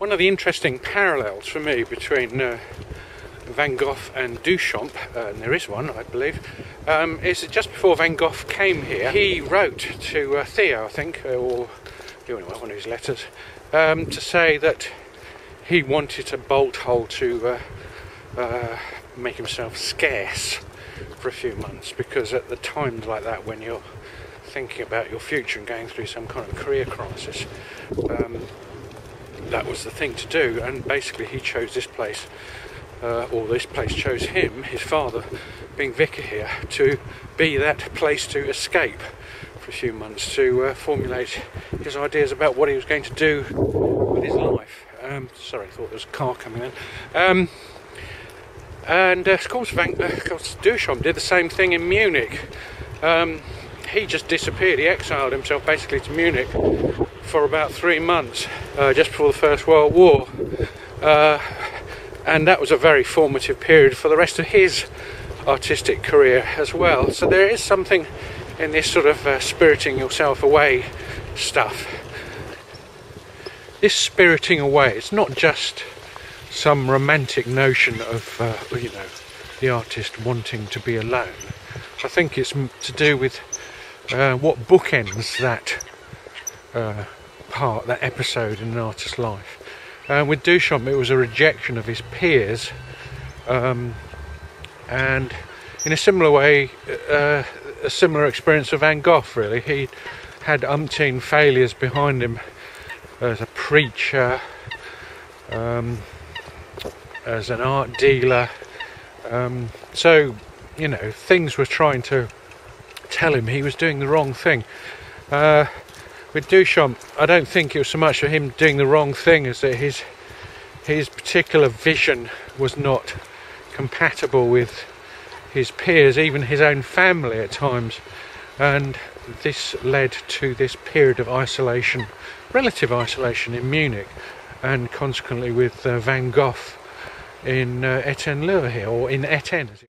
One of the interesting parallels for me between Van Gogh and Duchamp, and there is one, I believe, is that just before Van Gogh came here, he wrote to Theo, I think, or one of his letters, to say that he wanted a bolt hole to make himself scarce for a few months, because at the times like that, when you're thinking about your future and going through some kind of career crisis, that was the thing to do. And basically he chose this place, or this place chose him, his father being vicar here, to be that place to escape for a few months, to formulate his ideas about what he was going to do with his life. Sorry, I thought there was a car coming in. And of course Duchamp did the same thing in Munich. He just disappeared. He exiled himself basically to Munich for about 3 months, just before the First World War. And that was a very formative period for the rest of his artistic career as well. So there is something in this sort of spiriting yourself away stuff. This spiriting away, it's not just some romantic notion of the artist wanting to be alone. I think it's to do with what bookends that that episode in an artist's life. With Duchamp, it was a rejection of his peers, and in a similar way, a similar experience of Van Gogh. Really, he had umpteen failures behind him as a preacher, as an art dealer. So, things were trying to tell him he was doing the wrong thing. With Duchamp, I don't think it was so much for him doing the wrong thing as that his particular vision was not compatible with his peers, even his own family at times, and this led to this period of isolation, relative isolation in Munich, and consequently with Van Gogh in Etten-Leur here, or in Etten.